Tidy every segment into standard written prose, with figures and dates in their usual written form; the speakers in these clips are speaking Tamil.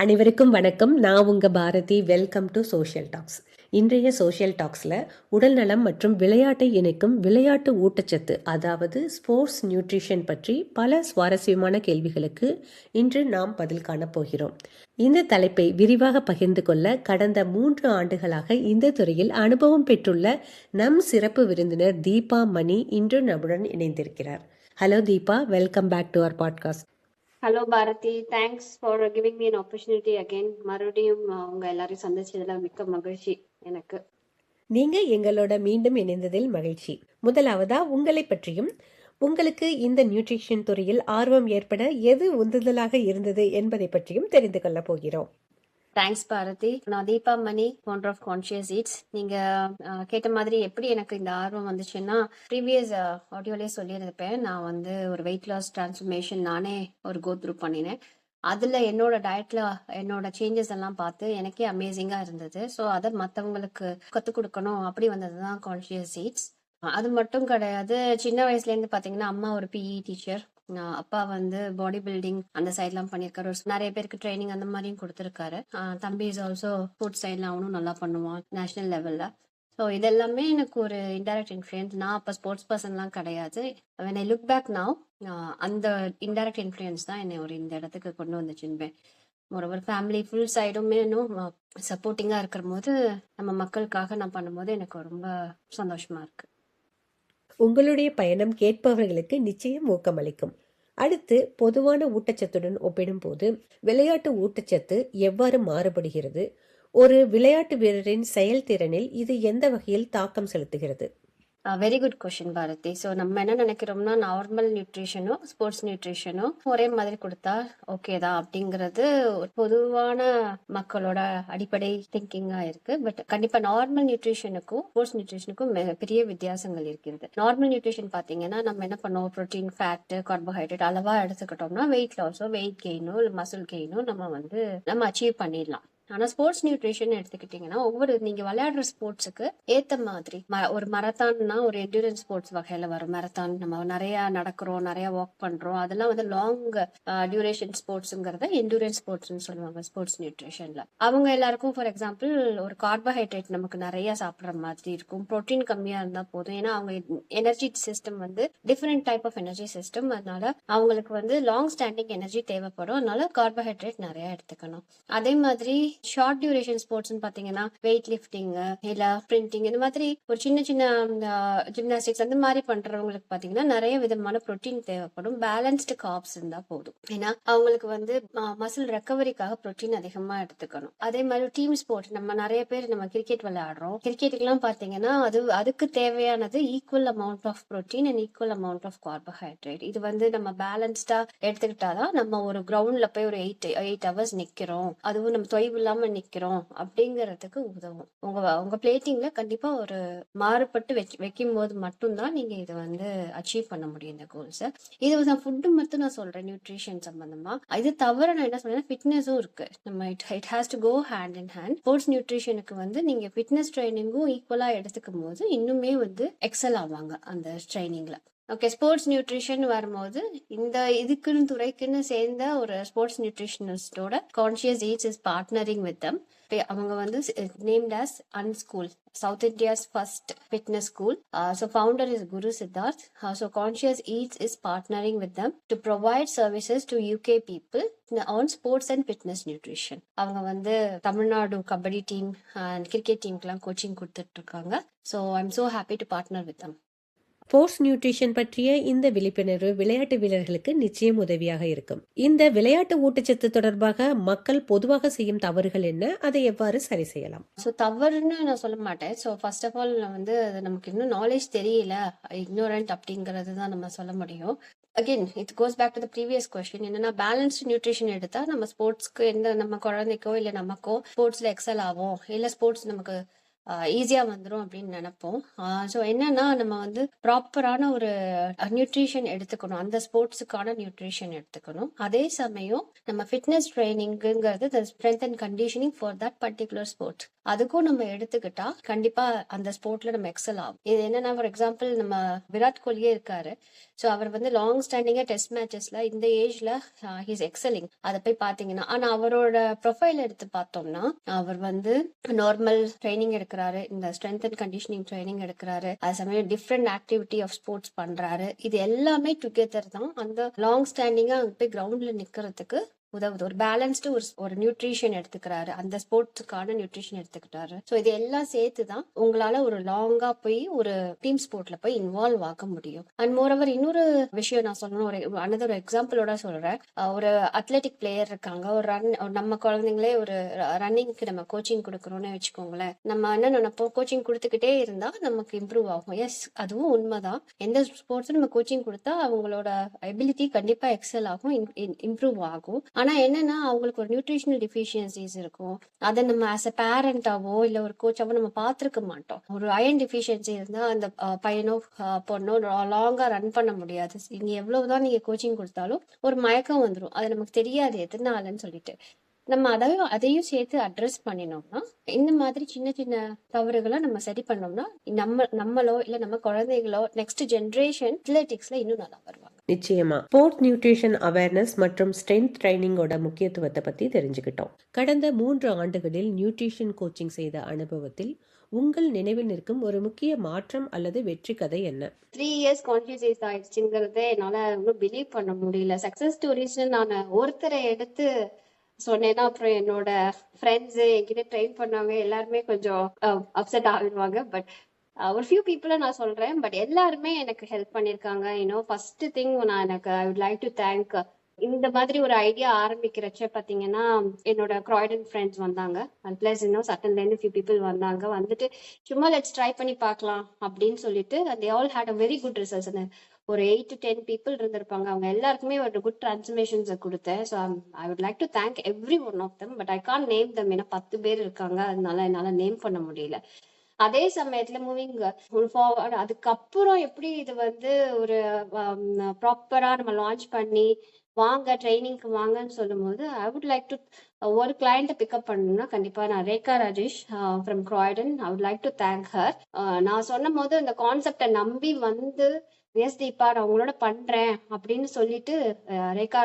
அனைவருக்கும் வணக்கம். நான் உங்க Bharathi. Welcome to social talks. இன்றைய சோஷியல் டாக்ஸில் உடல் நலம் மற்றும் விளையாட்டை இணைக்கும் விளையாட்டு ஊட்டச்சத்து, அதாவது ஸ்போர்ட்ஸ் நியூட்ரிஷன் பற்றி பல சுவாரஸ்யமான கேள்விகளுக்கு இன்று நாம் பதில் காணப் போகிறோம். இந்த தலைப்பை விரிவாக பகிர்ந்து கொள்ள கடந்த 3 ஆண்டுகளாக இந்த துறையில் அனுபவம் பெற்றுள்ள நம் சிறப்பு விருந்தினர் தீபா மணி இன்று நம்முடன் இணைந்திருக்கிறார். Hello Deepa, welcome back to our podcast. Hello Bharathi, thanks for giving me an opportunity again. மறுபடியும் உங்க எல்லாரையும் சந்திச்சதுல மிக்க மகிழ்ச்சி எனக்கு. நீங்க எங்களோட மீண்டும் இணைந்ததில் மகிழ்ச்சி. முதலாவதா உங்களை பற்றியும், உங்களுக்கு இந்த நியூட்ரிஷன் துறையில் ஆர்வம் ஏற்பட எது உந்துதலாக இருந்தது என்பதை பற்றியும் தெரிந்து கொள்ள போகிறோம். தேங்க்ஸ் பாரதி. நான் தீபா மணி, ஃபவுண்டர் ஆஃப் கான்ஷியஸ் ஈட்ஸ். நீங்க கேட்ட மாதிரி எப்படி எனக்கு இந்த ஆர்வம் வந்துச்சுன்னா, ப்ரீவியஸ் ஆடியோலயே சொல்லியிருப்பேன். நான் வந்து ஒரு வெயிட் லாஸ் டிரான்ஸ்ஃபர்மேஷன் நானே ஒரு கோ த்ரூ பண்ணினேன். அதுல என்னோட டயட்ல என்னோட சேஞ்சஸ் எல்லாம் பார்த்து எனக்கே அமேசிங்கா இருந்தது. ஸோ அதை மற்றவங்களுக்கு கற்றுக் கொடுக்கணும், அப்படி வந்ததுதான் கான்ஷியஸ் ஈட்ஸ். அது மட்டும் கிடையாது, சின்ன வயசுல இருந்து பாத்தீங்கன்னா அம்மா ஒரு பிஇ டீச்சர், அப்பா வந்து பாடி பில்டிங் அந்த சைட்லாம் பண்ணியிருக்காரு. நிறைய பேருக்கு ட்ரைனிங் அந்த மாதிரியும் கொடுத்துருக்காரு. தம்பி இஸ் ஆல்சோ ஃபுட் சைட்ல அவனும் நல்லா பண்ணுவான் நேஷனல் லெவல்ல. ஸோ இதெல்லாமே எனக்கு ஒரு இன்டைரக்ட் இன்ஃப்ளூயன்ஸ். நான் அப்போ ஸ்போர்ட்ஸ் பர்சன்லாம் கிடையாது. When I look back now, அந்த இன்டைரக்ட் இன்ஃப்ளூயன்ஸ் தான் என்னை ஒரு இந்த இடத்துக்கு கொண்டு வந்துச்சுன்பேன். ஒரு ஃபேமிலி ஃபுல் சைடுமே சப்போர்ட்டிங்காக இருக்கிற போது, நம்ம மக்களுக்காக நான் பண்ணும்போது எனக்கு ரொம்ப சந்தோஷமா இருக்கு. உங்களுடைய பயணம் கேட்பவர்களுக்கு நிச்சயம் ஊக்கமளிக்கும். அடுத்து, பொதுவான ஊட்டச்சத்துடன் ஒப்பிடும்போது விளையாட்டு ஊட்டச்சத்து எவ்வாறு மாறுபடுகிறது? ஒரு விளையாட்டு வீரரின் செயல்திறனில் இது எந்த வகையில் தாக்கம் செலுத்துகிறது? Very good question Bharathi. So நம்ம என்ன நினைக்கிறோம்னா, நார்மல் நியூட்ரிஷனும் ஸ்போர்ட்ஸ் நியூட்ரிஷனும் ஒரே மாதிரி கொடுத்தா ஓகே தான் அப்படிங்கிறது ஒரு பொதுவான மக்களோட அடிப்படை திங்கிங்கா இருக்கு. பட் கண்டிப்பா நார்மல் நியூட்ரிஷனுக்கும் ஸ்போர்ட்ஸ் நியூட்ரிஷனுக்கும் பெரிய வித்தியாசங்கள் இருக்கிறது. நார்மல் நியூட்ரிஷன் பாத்தீங்கன்னா நம்ம என்ன பண்ணுவோம், ப்ரோட்டீன், ஃபேட், கார்போஹைட்ரேட் அளவா எடுத்துக்கிட்டோம்னா வெயிட் லாஸோ வெயிட் கெயினோ இல்லை மசில் கெயினோ நம்ம அச்சீவ் பண்ணிடலாம். ஆனா ஸ்போர்ட்ஸ் நியூட்ரிஷன் எடுத்துக்கிட்டீங்கன்னா, ஒவ்வொரு நீங்க விளையாடுற ஸ்போர்ட்ஸுக்கு ஏத்த மாதிரி ஒரு மரத்தான்னா ஒரு என்டூரன்ஸ் ஸ்போர்ட்ஸ் வகையில வரும். மரத்தான் நம்ம நிறைய நடக்கிறோம், நிறைய வாக் பண்றோம், அதெல்லாம் வந்து லாங் டியூரேஷன் ஸ்போர்ட்ஸுங்கிறத என்டூரன்ஸ் ஸ்போர்ட்ஸ்னு சொல்லுவாங்க ஸ்போர்ட்ஸ் நியூட்ரிஷன்ல. அவங்க எல்லாருக்கும் ஃபார் எக்ஸாம்பிள் ஒரு கார்போஹைட்ரேட் நமக்கு நிறைய சாப்பிட்ற மாதிரி இருக்கும். ப்ரோட்டீன் கம்மியா இருந்தா போதும். ஏன்னா அவங்க எனர்ஜி சிஸ்டம் வந்து different type of energy system. அதனால அவங்களுக்கு வந்து லாங் ஸ்டாண்டிங் எனர்ஜி தேவைப்படும். அதனால கார்போஹைட்ரேட் நிறைய எடுத்துக்கணும். அதே மாதிரி ஷார்ட் டியூரேஷன் ஸ்போர்ட்ஸ் பாத்தீங்கன்னா வெயிட் லிஃப்டிங் இல்ல ஸ்பிரிண்டிங், இந்த மாதிரி ஒரு சின்ன சின்ன ஜிம்னாஸ்டிக்ஸ் அந்த மாதிரி பண்றவங்களுக்கு பாத்தீங்கன்னா நிறைய விதமான ப்ரோட்டீன் தேவைப்படும். பேலன்ஸ்டு கார்ப்ஸ் இருந்தா போதும். ஏன்னா அவங்களுக்கு வந்து மசில் ரெக்கவரிக்காக ப்ரோட்டீன் அதிகமா எடுத்துக்கணும். அதே மாதிரி டீம் ஸ்போர்ட், நம்ம நிறைய பேர் நம்ம கிரிக்கெட் விளையாடுறோம். கிரிக்கெட்டுக்கு எல்லாம் பாத்தீங்கன்னா அதுக்கு தேவையானது equal amount of protein and equal amount of carbohydrate. இது வந்து நம்ம பேலன்ஸ்டா எடுத்துக்கிட்டாதான் நம்ம ஒரு கிரவுண்ட்ல போய் ஒரு 8 ஹவர்ஸ் நிக்கிறோம், அதுவும் நம்ம தொய்வு இல்லாம நிக்கிறோம் அப்படிங்கறதுக்கு உதவும். உங்க பிளேட்டிங்ல கண்டிப்பா ஒரு மாறுபட்டு வைக்கும் போது மட்டும்தான் நீங்க இதை வந்து அச்சீவ் பண்ண முடியும் இந்த கோல்ஸ். இது நான் ஃபுட்டு மட்டும் நான் சொல்றேன் நியூட்ரிஷன் சம்பந்தமா. இது தவிர நான் என்ன சொல்றேன், ஃபிட்னஸும் இருக்கு. நம்ம it has to go hand in hand. Sports நியூட்ரிஷனுக்கு வந்து நீங்க ஃபிட்னஸ் ட்ரைனிங்கும் ஈக்குவலா எடுத்துக்கும் போது இன்னுமே வந்து எக்ஸல் ஆவாங்க அந்த ட்ரைனிங்ல. ஓகே, ஸ்போர்ட்ஸ் நியூட்ரிஷன் வரும்போது இந்த இதுக்குன்னு துறைக்குன்னு சேர்ந்த ஒரு ஸ்போர்ட்ஸ் நியூட்ரிஷனிஸ்டோட conscious eats is partnering with them. அவங்க வந்து named as Unschool, South India's first fitness school. So founder is Guru Siddharth. So Conscious Eats is partnering with them to provide services to UK people on sports and fitness nutrition. அவங்க வந்து Tamil Nadu kabaddi team and cricket டீமுக்கெல்லாம் கோச்சிங் கொடுத்துட்டு இருக்காங்க. So I'm so happy to partner with them. ஸ்போர்ட்ஸ் நியூட்ரிஷன் பற்றிய இந்த விழிப்புணர்வு விளையாட்டு வீரர்களுக்கு நிச்சயம் உதவியாக இருக்கும். இந்த விளையாட்டு ஊட்டச்சத்து தொடர்பாக மக்கள் பொதுவாக செய்யும் தவறுகள் என்ன? அதை எவ்வாறு சரி செய்யலாம்? ஸோ தவறுன்னு நான் சொல்ல மாட்டேன். ஸோ ஃபர்ஸ்ட் ஆஃப் ஆல் வந்து நமக்கு இன்னும் நாலேஜ் தெரியல, இக்னோரண்ட் அப்படிங்கறது தான் நம்ம சொல்ல முடியும். Again it goes back to the previous question. என்னன்னா பேலன்ஸ்டு நியூட்ரிஷன் எடுத்தா நம்ம ஸ்போர்ட்ஸ்க்கு நம்ம குழந்தைக்கோ இல்லை நமக்கோ ஸ்போர்ட்ஸ்ல எக்ஸல் ஆகும், இல்லை ஸ்போர்ட்ஸ் நமக்கு ஈஸியா வந்துரும் அப்படின்னு நினைப்போம். ஸோ என்னன்னா நம்ம வந்து ப்ராப்பரான ஒரு நியூட்ரிஷன் எடுத்துக்கணும். அந்த ஸ்போர்ட்ஸுக்கான நியூட்ரிஷன் எடுத்துக்கணும். அதே சமயம் நம்ம ஃபிட்னஸ் ட்ரைனிங்கிறது strength and conditioning for that particular sport. அதுக்கும் நம்ம எடுத்துக்கிட்டா கண்டிப்பா அந்த ஸ்போர்ட்ல நம்ம எக்ஸல் ஆகும். இது என்னன்னா, ஃபார் எக்ஸாம்பிள் நம்ம விராட் கோலியே இருக்காரு. ஸோ அவர் வந்து லாங் ஸ்டாண்டிங்கா டெஸ்ட் மேட்சஸ்ல இந்த ஏஜ்ல ஹீஸ் எக்ஸலிங். அதை போய் பாத்தீங்கன்னா, ஆனா அவரோட ப்ரொஃபைல் எடுத்து பார்த்தோம்னா அவர் வந்து நார்மல் ட்ரைனிங் எடுக்கிறாரு, இந்த ஸ்ட்ரென்த் அண்ட் கண்டிஷனிங் ட்ரைனிங் எடுக்கிறாரு, அது சமயம் டிஃப்ரெண்ட் ஆக்டிவிட்டி ஆஃப் ஸ்போர்ட்ஸ் பண்றாரு. இது எல்லாமே டுகெதர் தான் அந்த லாங் ஸ்டாண்டிங்கா அங்க போய் கிரவுண்ட்ல நிக்கிறதுக்கு உதவுது. ஒரு பேலன்ஸ்டு ஒரு நியூட்ரிஷன் எடுத்துக்கிறாரு, அந்த ஸ்போர்ட்ஸுக்கான நியூட்ரிஷன் எடுத்துக்கிட்டாரு. ஸோ இது எல்லாம் சேர்த்து தான் உங்களால ஒரு லாங்கா போய் ஒரு டீம் ஸ்போர்ட்ல போய் இன்வால்வ் ஆக முடியும். அண்ட் மோரோவர் இன்னொரு விஷயம் நான் சொல்லணும், ஒரு அனதர் எக்ஸாம்பிளோட சொல்றேன். ஒரு அத்லெட்டிக் பிளேயர் இருக்காங்க, நம்ம குழந்தைங்களே ஒரு ரன்னிங்க்கு நம்ம கோச்சிங் கொடுக்கறோம்னு வச்சுக்கோங்களேன். நம்ம என்ன நினைப்போம், கோச்சிங் கொடுத்துக்கிட்டே இருந்தா நமக்கு இம்ப்ரூவ் ஆகும். எஸ், அதுவும் உண்மைதான். எந்த ஸ்போர்ட்ஸும் நம்ம கோச்சிங் கொடுத்தா அவங்களோட எபிலிட்டி கண்டிப்பா எக்ஸல் ஆகும், இம்ப்ரூவ் ஆகும். ஆனா என்னன்னா, அவங்களுக்கு ஒரு நியூட்ரிஷனல் டிஃபிஷியன்சிஸ் இருக்கும். அதை நம்ம ஆஸ் அ பேரண்டாவோ இல்ல ஒரு கோச்சாவோ நம்ம பார்த்திருக்க மாட்டோம். ஒரு அயன் டிஃபிஷியன்சி இருந்தா அந்த பையனோ பொண்ணோ லாங்கா ரன் பண்ண முடியாது. நீங்க எவ்வளவுதான் நீங்க கோச்சிங் கொடுத்தாலும் ஒரு மயக்கம் வந்துடும். அது நமக்கு தெரியாது எதனாலன்னு சொல்லிட்டு. நம்ம அதையும் சேர்த்து அட்ரஸ் பண்ணினோம்னா, இந்த மாதிரி சின்ன சின்ன தவறுகளை நம்ம சரி பண்ணோம்னா நம்மளோ இல்ல நம்ம குழந்தைகளோ நெக்ஸ்ட் ஜெனரேஷன் அத்லெட்டிக்ஸ்ல இன்னும் நல்லா வருவாங்க. நிச்சயமா ஸ்போர்ட் நியூட்ரிஷன் அவேர்னஸ் மற்றும் ஸ்ட்ரென்த் ட்ரைனிங்கோட முக்கியத்துவத்தை பத்தி தெரிஞ்சுக்கிட்டோம். கடந்த 3 ஆண்டுகளில் நியூட்ரிஷன் கோச்சிங் செய்த அனுபவத்தில் உங்கள் நினைவில் நிற்கும் ஒரு முக்கிய மாற்றம் அல்லது வெற்றி கதை என்ன? 3 இயர்ஸ் கான்ஷியஸ் ஆயிடுச்சுங்கிறத என்னால இன்னும் பிலீவ் பண்ண முடியல. சக்சஸ் ஸ்டோரிஸ் நான் ஒருத்தரை எடுத்து சொன்னேன்னா அப்புறம் என்னோட ஃப்ரெண்ட்ஸ் என்கிட்ட ட்ரெயின் பண்ணவங்க எல்லாருமே கொஞ்சம் அப்செட் ஆகிடுவாங்க. பட் ஒரு ஃபியூ பீப்புளை நான் சொல்றேன். பட் எல்லாருமே எனக்கு ஹெல்ப் பண்ணியிருக்காங்க. ஃபர்ஸ்ட் திங் நான் ஐ வுட் லைக் டு தேங்க். இந்த மாதிரி ஒரு ஐடியா ஆரம்பிக்கிறச்ச பாத்தீங்கன்னா என்னோட கிராய்டன் ஃப்ரெண்ட்ஸ் வந்தாங்க. அண்ட் பிளஸ் சட்டன்ல இருந்து ஃபியூ பீப்புள் வந்தாங்க. வந்துட்டு சும்மா லெட்ஸ் ட்ரை பண்ணி பார்க்கலாம் அப்படின்னு சொல்லிட்டு they all had a very good results. ஒரு 8 to 10 people இருந்திருப்பாங்க. அவங்க எல்லாருக்குமே ஒரு குட் டிரான்ஸ்ஃபர்மேஷன்ஸ் கொடுத்தேன். So I would like to thank everyone of them. But I can't name them. ஏன்னா 10 பேர் இருக்காங்க, அதனால என்னால நேம் பண்ண முடியல. அதே சமயத்துல மூவிங் ஃபார்வர்ட் அதுக்கப்புறம் எப்படி இது வந்து ஒரு ப்ராப்பரா நம்ம லான்ச் பண்ணி வாங்க ட்ரைனிங்க்கு வாங்கன்னு சொல்லும் போது ஐ வுட் லைக் டு ஒரு கிளைண்ட்டை பிக்கப் பண்ணணும்னா கண்டிப்பா நான் Rekha Rajesh from Croydon. I would like to thank her. நான் சொன்னும் போது அந்த கான்செப்டை நம்பி வந்து எஸ் தீபா நான் உங்களோட பண்றேன் அப்படின்னு சொல்லிட்டு ரேகா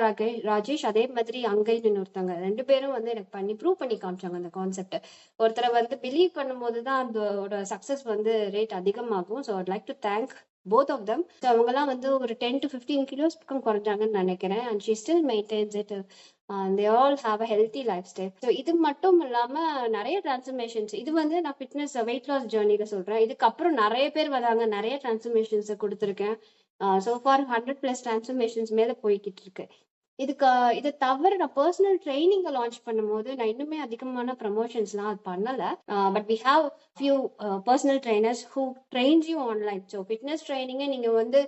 ராஜேஷ் அதே மாதிரி அங்கைன்னு ஒருத்தவங்க 2 பேரும் வந்து எனக்கு பண்ணி ப்ரூவ் பண்ணி காமிச்சாங்க அந்த கான்செப்ட். ஒருத்தரை வந்து பிலீவ் பண்ணும்போது தான் அதோட சக்சஸ் வந்து ரேட் அதிகமாகும். So I'd like to thank both of them. So அவங்கெல்லாம் வந்து ஒரு 10 to 15 கிலோஸ் பக்கம் குறைஞ்சாங்கன்னு நினைக்கிறேன். And she still maintenance it. they all have a healthy lifestyle. So இது மட்டும் இல்லாம நிறைய டிரான்ஸ்ஃபர்மேஷன்ஸ். இது வந்து நான் ஃபிட்னஸ் வெயிட் லாஸ் ஜேர்னில சொல்றேன். இதுக்கப்புறம் நிறைய பேர் வராங்க, நிறைய டிரான்ஸ்ஃபர்மேஷன்ஸ் கொடுத்துருக்கேன். so far 100+ டிரான்ஸ்ஃபர்மேஷன்ஸ் மேல போய்கிட்டு இருக்கு. இதை தவிர நான் பர்சனல் ட்ரைனிங் லான்ச் பண்ணும்போது நான் இன்னுமே அதிகமான ப்ரமோஷன்ஸ்லாம் அது பண்ணல. But we have few personal trainers who trains you online. So fitness ட்ரைனிங்கை நீங்க வந்து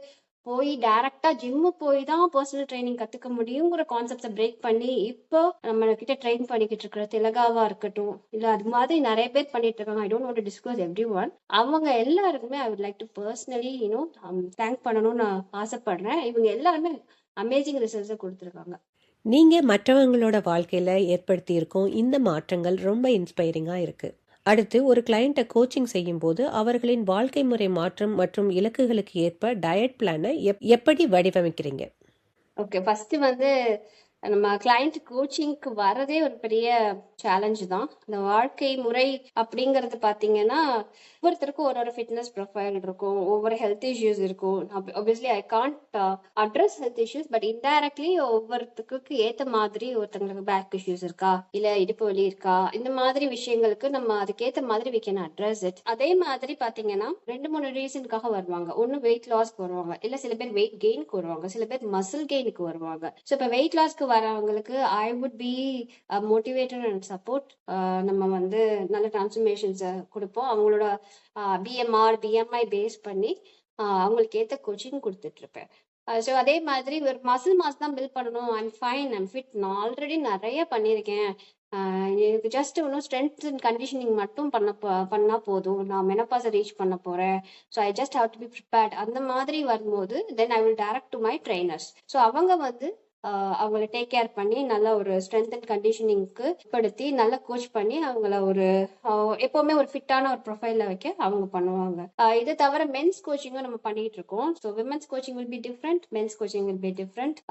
போய் டைரக்டா ஜிம்மு போய் தான் பர்சனல் ட்ரைனிங் கத்துக்க முடியுங்கிற கான்செப்டை பிரேக் பண்ணி இப்போ நம்ம கிட்ட ட்ரெயின் பண்ணிக்கிட்டு இருக்கிற திலகாவா இருக்கட்டும், இல்ல அது மாதிரி நிறைய பேர் பண்ணிட்டு இருக்காங்க. I don't want to disclose every one. அவங்க எல்லாருக்குமே ஐ would like to personally thank பண்ணணும்னு நான் ஆசைப்படுறேன். இவங்க எல்லாருமே அமேசிங் ரிசல்ட்ஸை கொடுத்துருக்காங்க. நீங்க மற்றவங்களோட வாழ்க்கையில ஏற்படுத்தி இருக்கும் இந்த மாற்றங்கள் ரொம்ப இன்ஸ்பைரிங்கா இருக்கு. அடுத்து ஒரு கிளையண்ட்டை கோச்சிங் செய்யும் போது அவர்களின் வாழ்க்கை முறை மாற்றம் மற்றும் இலக்குகளுக்கு ஏற்ப டயட் பிளானை எப்படி வடிவமைக்கிறீங்க? ஓகே, ஃபர்ஸ்ட் வந்து நம்ம கிளைண்ட் கோச்சிங்க்கு வரதே ஒரு பெரிய சேலஞ்ச் தான். இந்த வாழ்க்கை முறை அப்படிங்கறது பாத்தீங்கன்னா ஒவ்வொருத்தருக்கும் ஒரு ஃபிட்னஸ் ப்ரொஃபைல் இருக்கும், ஒவ்வொரு ஹெல்த் இஷ்யூஸ் இருக்கும். Obviously I can't address health issues, but indirectly ஒவ்வொருத்தருக்கு ஏத்த மாதிரி ஒருத்தங்களுக்கு பேக் இஷ்யூஸ் இருக்கா, இல்ல இடுப்பு வலி இருக்கா, இந்த மாதிரி விஷயங்களுக்கு நம்ம அதுக்கேத்த மாதிரி we can address it. அதே மாதிரி பாத்தீங்கன்னா 2-3 ரீசனுக்காக வருவாங்க. ஒன்னு வெயிட் லாஸ்க்கு வருவாங்க, இல்ல சில பேர் வெயிட் கெயினுக்கு வருவாங்க, சில பேர் மசில் கெயினுக்கு வருவாங்க. ஸோ இப்போ வெயிட் லாஸ்க்கு வரவங்களுக்கு I would be motivated and support. நம்ம வந்து நல்ல டிரான்ஸ்ஃபர்மேஷன்ஸை கொடுப்போம். அவங்களோட பிஎம்ஆர் பிஎம்ஐ பேஸ் பண்ணி அவங்களுக்கு ஏற்ற கோச்சிங் கொடுத்துட்டு இருப்பேன். ஸோ அதே மாதிரி ஒரு மசில் மாஸ் தான் பில்ட் பண்ணணும், ஐம் ஃபைன், ஐம் ஃபிட், நான் ஆல்ரெடி நிறைய பண்ணியிருக்கேன், எனக்கு ஜஸ்ட் இன்னும் ஸ்ட்ரென்த் அண்ட் கண்டிஷனிங் மட்டும் பண்ணா போதும், நான் மெனப்பாஸை ரீச் பண்ண போறேன், so I just have to be prepared அந்த மாதிரி வரும்போது then I will direct to my trainers. So அவங்க வந்து அவங்கள டேக் கேர் பண்ணி நல்ல ஒரு ஸ்ட்ரென்த் அண்ட் கண்டிஷனிங்க்கு படுத்தி நல்லா கோச் பண்ணி அவங்கள ஒரு எப்பவுமே ஒரு ஃபிட்டான ஒரு ப்ரொஃபைல்ல வைக்க அவங்க பண்ணுவாங்க. இது தவிர மென்ஸ் கோச்சிங்கும் நம்ம பண்ணிட்டு இருக்கோம். So women's coaching will be different, men's coaching will be different.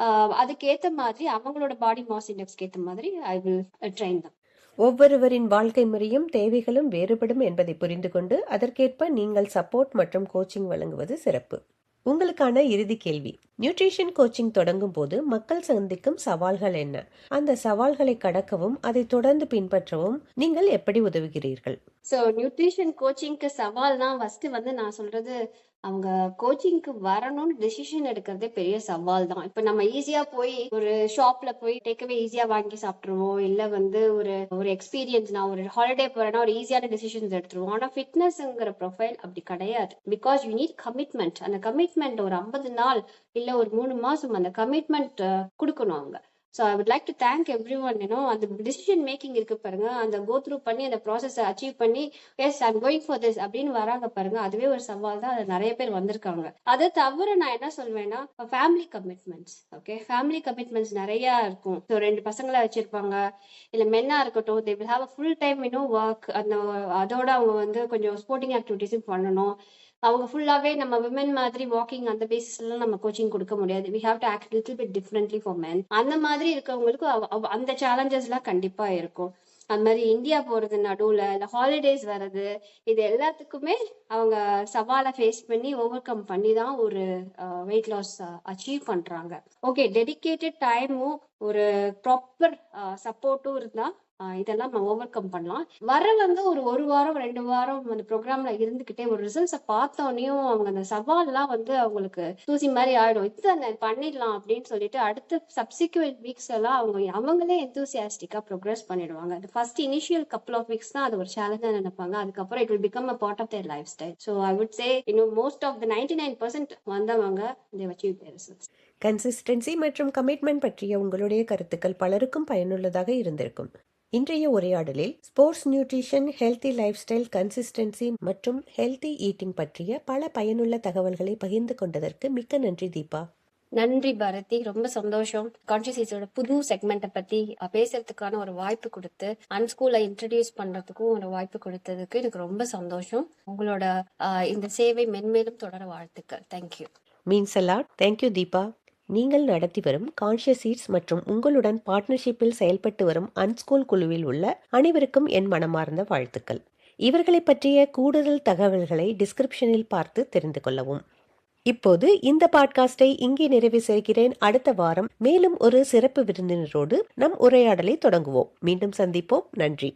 அதுக்கேற்ற மாதிரி அவங்களோட பாடி மாஸ் இண்டெக்ஸ்க்கு ஏற்ற மாதிரி ஐ வில் ட்ரெயின் தான். ஒவ்வொருவரின் வாழ்க்கை முறையும் தேவைகளும் வேறுபடும் என்பதை புரிந்து கொண்டு அதற்கேற்ப நீங்கள் சப்போர்ட் மற்றும் கோச்சிங் வழங்குவது சிறப்பு. உங்களுக்கான இறுதி கேள்வி, நியூட்ரிஷன் கோச்சிங் தொடங்கும் போது மக்கள் சந்திக்கும் சவால்கள் என்ன? அந்த சவால்களை கடக்கவும் அதை தொடர்ந்து பின்பற்றவும் நீங்கள் எப்படி உதவுகிறீர்கள்? ஸோ நியூட்ரிஷன் கோச்சிங்க்கு சவால்னா ஃபர்ஸ்ட் வந்து நான் சொல்றது, அவங்க கோச்சிங்க்கு வரணும்னு டெசிஷன் எடுக்கிறதே பெரிய சவால் தான். இப்ப நம்ம ஈஸியா போய் ஒரு ஷாப்ல போய் டேக்அவே ஈஸியா வாங்கி சாப்பிட்டுருவோம், இல்ல வந்து ஒரு ஒரு எக்ஸ்பீரியன்ஸ், நான் ஒரு ஹாலிடே போறேன்னா ஒரு ஈஸியான டெசிஷன்ஸ் எடுத்துருவோம். ஆனா ஃபிட்னஸ்ங்கிற ப்ரொஃபைல் அப்படி கிடையாது. Because you need commitment. அந்த கமிட்மெண்ட் ஒரு 50 நாள் இல்ல ஒரு 3 மாசம் அந்த கமிட்மெண்ட் கொடுக்கணும் அவங்க. So I would like to thank every one. அந்த டிசிஷன் மேக்கிங் இருக்கு பாருங்க, அந்த கோ த்ரூ பண்ணி அந்த ப்ராசஸை அச்சீவ் பண்ணி yes I'm going for this அப்படின்னு வராங்க பாருங்க, அதுவே ஒரு சவால் தான். அது நிறைய பேர் வந்திருக்காங்க. அதை தவிர நான் என்ன சொல்வேன்னா family commitments. Okay, family commitments நிறைய இருக்கும். ஸோ 2 பசங்களை வச்சிருப்பாங்க, இல்ல மென்னா இருக்கட்டும், they will have a full time work. அதோட அவங்க வந்து கொஞ்சம் ஸ்போர்ட்டிங் ஆக்டிவிட்டிஸும் பண்ணணும். அவங்க ஃபுல்லாவே நம்ம விமன் மாதிரி வாக்கிங் அந்த பேசிஸ்ல நம்ம கோச்சிங் கொடுக்க முடியாது. We have to act little bit differently for men. அந்த மாதிரி இருக்கவங்களுக்கு அந்த சேலஞ்சஸ் எல்லாம் கண்டிப்பா இருக்கும். அது மாதிரி இந்தியா போறது நடுவுல இல்ல ஹாலிடேஸ் வர்றது, இது எல்லாத்துக்குமே அவங்க சவாலை ஃபேஸ் பண்ணி ஓவர் கம் பண்ணி தான் ஒரு வெயிட் லாஸ் அச்சீவ் பண்றாங்க. ஓகே, டெடிகேட்டட் டைமும் ஒரு ப்ராப்பர் சப்போர்ட்டும் இருந்தா இதெல்லாம் நம்ம ஓவர் கம் பண்ணலாம். வந்து ஒரு வாரம் 2 வாரம் அந்த ப்ரோக்ராம்ல இருந்துகிட்டே ஒரு ரிசல்ட்ஸை பார்த்தோன்னையும் அவங்க அந்த சவால்லாம் வந்து அவங்களுக்கு தூசி மாதிரி ஆயிடும். இது பண்ணிடலாம் அப்படின்னு சொல்லிட்டு அடுத்த சப்சிக்வெண்ட் வீக்ஸ் எல்லாம் அவங்களே எந்தூசியாஸ்டிக்கா ப்ரோக்ரஸ் பண்ணிடுவாங்க. First initial couple of weeks தான் அது ஒரு சேலஞ்சா நினைப்பாங்க. அதுக்கப்புறம் it will become a part of their lifestyle. So I would say most of the 99% வந்தவங்க they achieve their results. Consistency மற்றும் கமிட்மெண்ட் பற்றிய உங்களுடைய கருத்துக்கள் பலருக்கும் பயனுள்ளதாக இருந்திருக்கும். இன்றைய உரையாடலில் sports nutrition, healthy lifestyle, consistency மற்றும் ஹெல்தி ஈட்டிங் பற்றிய பல பயனுள்ள தகவல்களை பகிர்ந்து கொண்டதற்கு மிக்க நன்றி தீபா. நன்றி பாரதி, ரொம்ப சந்தோஷம். கான்ஷியஸோட புது செக்மெண்ட்டை பத்தி பேசுறதுக்கான ஒரு வாய்ப்பு கொடுத்து அன்ஸ்கூலை இன்ட்ரடியூஸ் பண்றதுக்கும் ஒரு வாய்ப்பு கொடுத்ததுக்கு எனக்கு ரொம்ப சந்தோஷம். உங்களோட இந்த சேவை மென்மேலும் தொடர வாழ்த்துக்கள். Thank you. Means a lot. Thank you Deepa. நீங்கள் நடத்தி வரும் கான்ஷியஸ் சீட்ஸ் மற்றும் உங்களுடன் பார்ட்னர்ஷிப்பில் செயல்பட்டு வரும் அன்ஸ்கூல் குழுவில் உள்ள அனைவருக்கும் என் மனமார்ந்த வாழ்த்துக்கள். இவர்களை பற்றிய கூடுதல் தகவல்களை டிஸ்கிரிப்ஷனில் பார்த்து தெரிந்து கொள்ளவும். இப்போது இந்த பாட்காஸ்டை இங்கே நிறைவு செய்கிறேன். அடுத்த வாரம் மேலும் ஒரு சிறப்பு விருந்தினரோடு நம் உரையாடலை தொடங்குவோம். மீண்டும் சந்திப்போம். நன்றி.